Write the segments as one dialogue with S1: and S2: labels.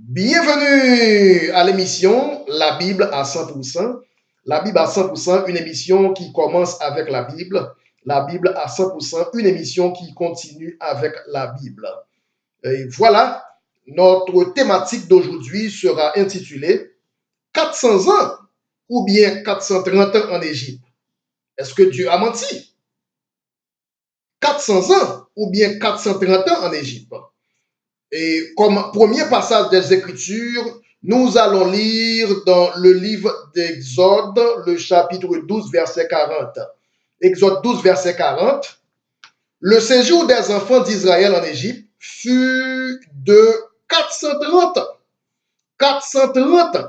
S1: Bienvenue à l'émission La Bible à 100%. La Bible à 100%, une émission qui commence avec la Bible. La Bible à 100%, une émission qui continue avec la Bible. Et voilà, notre thématique d'aujourd'hui sera intitulée 400 ans ou bien 430 ans en Égypte. Est-ce que Dieu a menti? 400 ans ou bien 430 ans en Égypte. Et comme premier passage des Écritures, nous allons lire dans le livre d'Exode, le chapitre 12, verset 40. Exode 12, verset 40. Le séjour des enfants d'Israël en Égypte fut de 430 ans. 430 ans.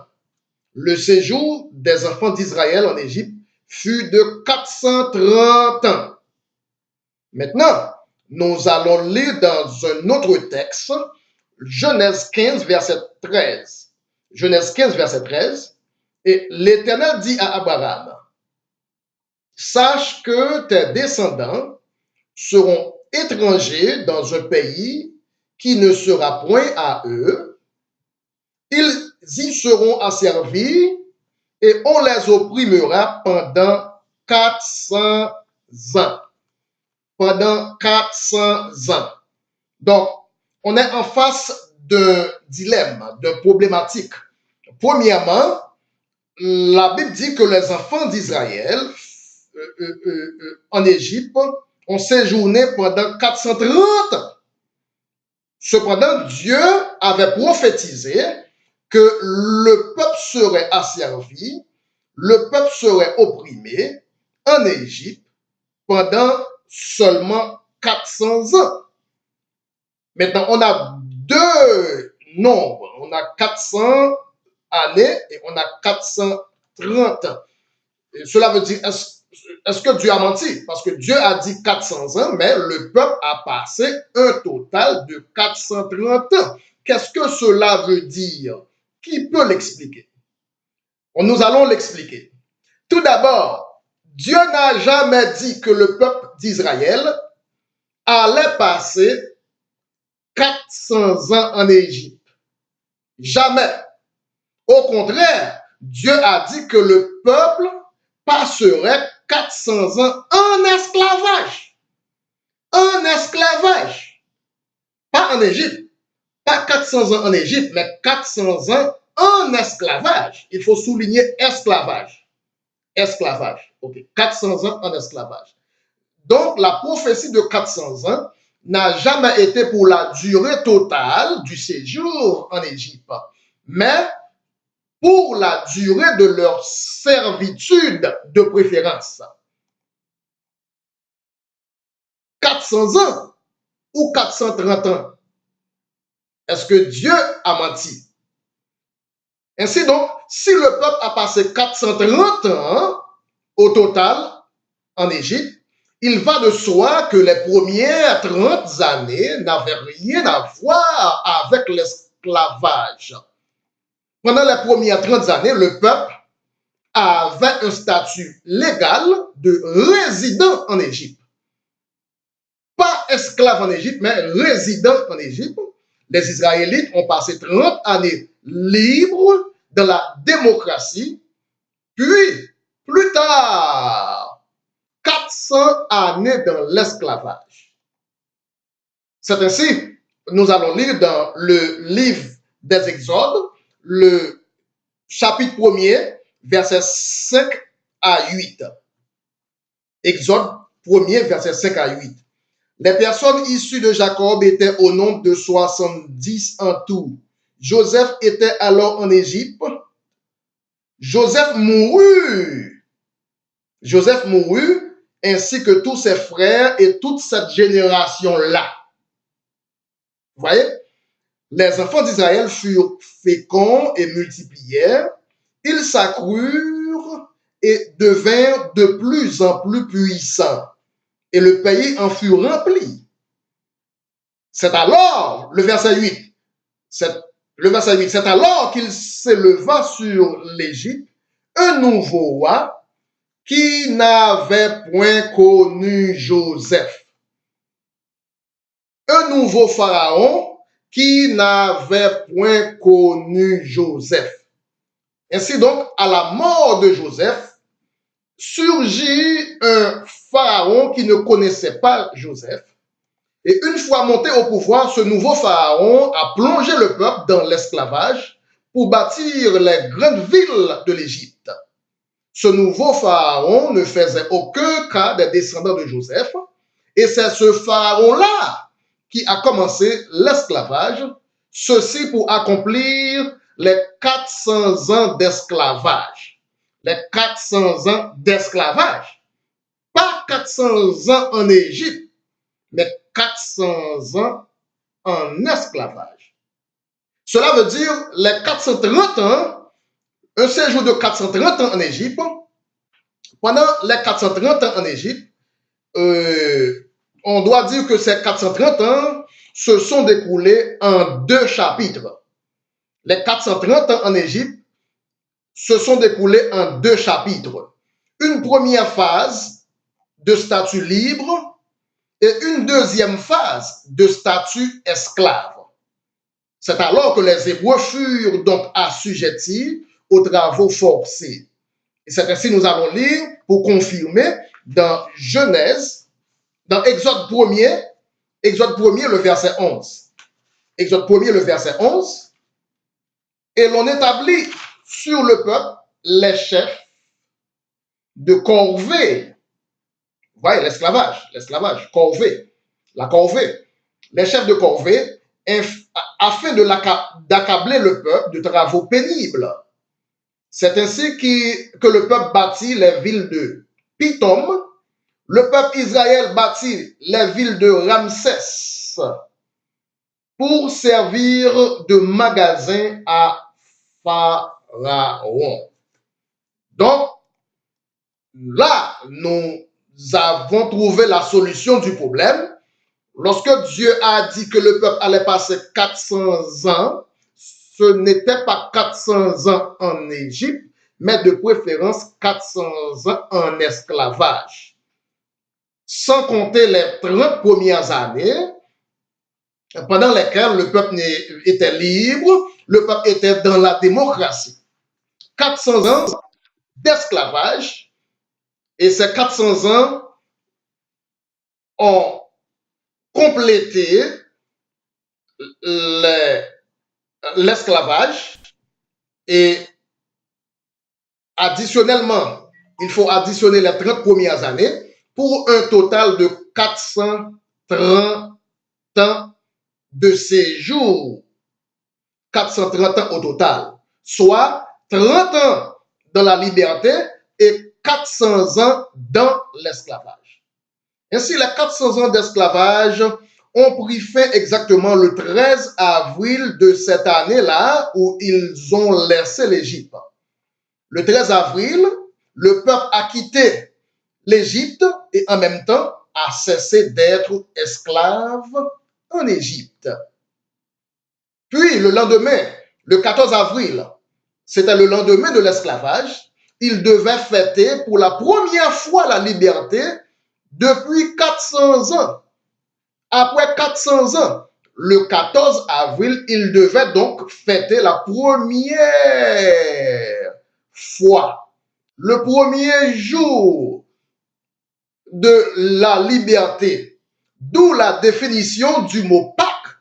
S1: Le séjour des enfants d'Israël en Égypte fut de 430 ans. Maintenant, nous allons lire dans un autre texte, Genèse 15, verset 13. Genèse 15, verset 13. Et l'Éternel dit à Abraham, sache que tes descendants seront étrangers dans un pays qui ne sera point à eux. Ils y seront asservis et on les opprimera pendant 400 ans. Pendant 400 ans. Donc, on est en face d'un dilemme, d'une problématique. Premièrement, la Bible dit que les enfants d'Israël en Égypte ont séjourné pendant 430 ans. Cependant, Dieu avait prophétisé que le peuple serait asservi, le peuple serait opprimé en Égypte pendant seulement 400 ans. Maintenant, on a deux nombres. On a 400 années et on a 430 ans. Et cela veut dire, est-ce que Dieu a menti? Parce que Dieu a dit 400 ans, mais le peuple a passé un total de 430 ans. Qu'est-ce que cela veut dire? Qui peut l'expliquer? Nous allons l'expliquer. Tout d'abord, Dieu n'a jamais dit que le peuple d'Israël allait passer 400 ans en Égypte. Jamais. Au contraire, Dieu a dit que le peuple passerait 400 ans en esclavage. En esclavage. Pas en Égypte. Pas 400 ans en Égypte, mais 400 ans en esclavage. Il faut souligner esclavage. Esclavage. OK. 400 ans en esclavage. Donc, la prophétie de 400 ans n'a jamais été pour la durée totale du séjour en Égypte, mais pour la durée de leur servitude de préférence. 400 ans ou 430 ans. Est-ce que Dieu a menti? Ainsi donc, si le peuple a passé 430 ans au total en Égypte, il va de soi que les premières 30 années n'avaient rien à voir avec l'esclavage. Pendant les premières 30 années, le peuple avait un statut légal de résident en Égypte. Pas esclave en Égypte, mais résident en Égypte. Les Israélites ont passé 30 années libres dans la démocratie, puis plus tard, 400 années dans l'esclavage. C'est ainsi, nous allons lire dans le livre des Exodes, le chapitre 1er, versets 5 à 8. Exode 1er, versets 5 à 8. Les personnes issues de Jacob étaient au nombre de 70 en tout. Joseph était alors en Égypte. Joseph mourut, ainsi que tous ses frères et toute cette génération-là. Vous voyez? Les enfants d'Israël furent féconds et multiplièrent. Ils s'accrurent et devinrent de plus en plus puissants. Et le pays en fut rempli. C'est alors, le verset 8, c'est alors qu'il s'éleva sur l'Égypte un nouveau roi qui n'avait point connu Joseph. Un nouveau pharaon qui n'avaient point connu Joseph. Ainsi donc, à la mort de Joseph, surgit un pharaon qui ne connaissait pas Joseph. Et une fois monté au pouvoir, ce nouveau pharaon a plongé le peuple dans l'esclavage pour bâtir les grandes villes de l'Égypte. Ce nouveau pharaon ne faisait aucun cas des descendants de Joseph, et c'est ce pharaon-là qui a commencé l'esclavage, ceci pour accomplir les 400 ans d'esclavage. Les 400 ans d'esclavage. Pas 400 ans en Égypte, mais 400 ans en esclavage. Cela veut dire les 430 ans, un séjour de 430 ans en Égypte. Pendant les 430 ans en Égypte, on doit dire que ces 430 ans se sont découlés en 2 chapitres. Les 430 ans en Égypte se sont découlés en 2 chapitres. Une première phase de statut libre et une deuxième phase de statut esclave. C'est alors que les Hébreux furent donc assujettis aux travaux forcés. Et c'est ainsi que nous allons lire pour confirmer dans Genèse, dans Exode 1er, le verset 11. Exode 1er, le verset 11. Et l'on établit sur le peuple les chefs de corvée. Vous voyez, l'esclavage, corvée, la corvée. Les chefs de corvée, afin d'accabler le peuple de travaux pénibles. C'est ainsi que le peuple bâtit les villes de Pithom. Le peuple Israël bâtit les villes de Ramsès pour servir de magasin à Pharaon. Donc, là, nous avons trouvé la solution du problème. Lorsque Dieu a dit que le peuple allait passer 400 ans, ce n'était pas 400 ans en Égypte, mais de préférence 400 ans en esclavage. Sans compter les 30 premières années, pendant lesquelles le peuple était libre, le peuple était dans la démocratie. 400 ans d'esclavage, et ces 400 ans ont complété l'esclavage, et additionnellement, il faut additionner les 30 premières années pour un total de 430 ans de séjour. 430 ans au total, soit 30 ans dans la liberté et 400 ans dans l'esclavage. Ainsi, les 400 ans d'esclavage ont pris fin exactement le 13 avril de cette année-là où ils ont laissé l'Égypte. Le 13 avril, le peuple a quitté l'Égypte et en même temps a cessé d'être esclave en Égypte. Puis le lendemain, le 14 avril, c'était le lendemain de l'esclavage, ils devaient fêter pour la première fois la liberté depuis 400 ans. Après 400 ans, le 14 avril, ils devaient donc fêter la première fois, le premier jour de la liberté, d'où la définition du mot Pâques.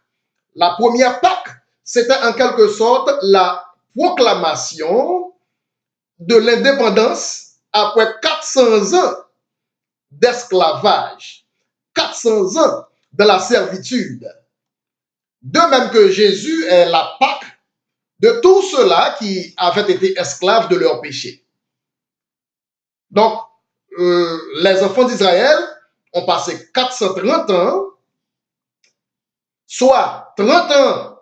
S1: La première Pâques, c'était en quelque sorte la proclamation de l'indépendance après 400 ans d'esclavage, 400 ans de la servitude. De même que Jésus est la Pâque de tous ceux-là qui avaient été esclaves de leur péché. Donc, les enfants d'Israël ont passé 430 ans, soit 30 ans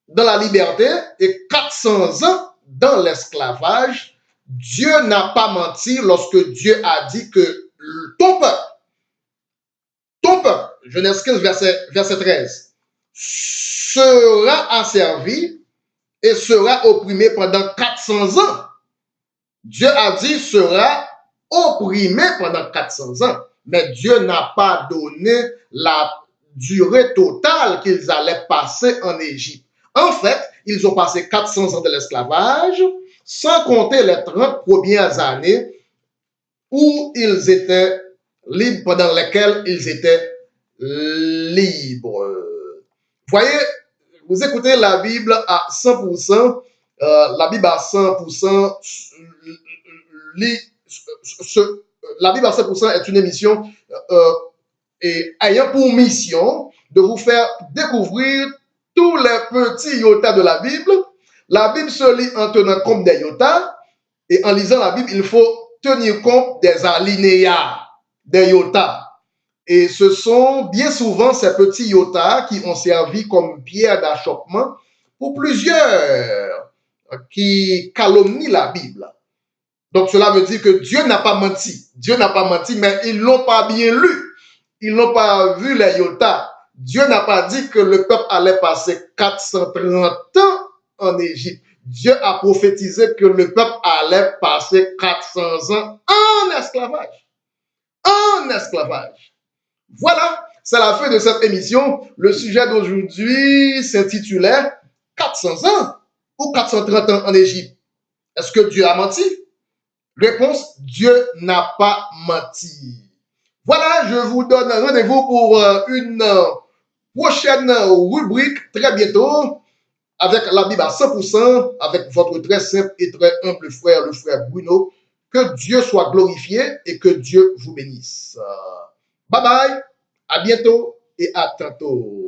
S1: dans la liberté et 400 ans dans l'esclavage. Dieu n'a pas menti lorsque Dieu a dit que ton peuple, Genèse 15, verset 13, sera asservi et sera opprimé pendant 400 ans. Dieu a dit sera opprimé pendant 400 ans, mais Dieu n'a pas donné la durée totale qu'ils allaient passer en Égypte. En fait, ils ont passé 400 ans de l'esclavage, sans compter les 30 premières années où ils étaient libres, pendant lesquelles ils étaient libres. Voyez, vous écoutez la Bible à 100%, la Bible à 100%, la Bible à 100% est une émission et ayant pour mission de vous faire découvrir tous les petits iota de la Bible. La Bible se lit en tenant compte des iota, et en lisant la Bible, il faut tenir compte des alinéas, des iota. Et ce sont bien souvent ces petits iota qui ont servi comme pierre d'achoppement pour plusieurs qui calomnient la Bible. Donc cela veut dire que Dieu n'a pas menti. Dieu n'a pas menti, mais ils ne l'ont pas bien lu. Ils n'ont pas vu les iota. Dieu n'a pas dit que le peuple allait passer 430 ans en Égypte. Dieu a prophétisé que le peuple allait passer 400 ans en esclavage. En esclavage. Voilà, c'est la fin de cette émission. Le sujet d'aujourd'hui s'intitulait 400 ans ou 430 ans en Égypte. Est-ce que Dieu a menti? Réponse, Dieu n'a pas menti. Voilà, je vous donne rendez-vous pour une prochaine rubrique très bientôt avec la Bible à 100%, avec votre très simple et très humble frère, le frère Bruno. Que Dieu soit glorifié et que Dieu vous bénisse. Bye bye, à bientôt et à tantôt.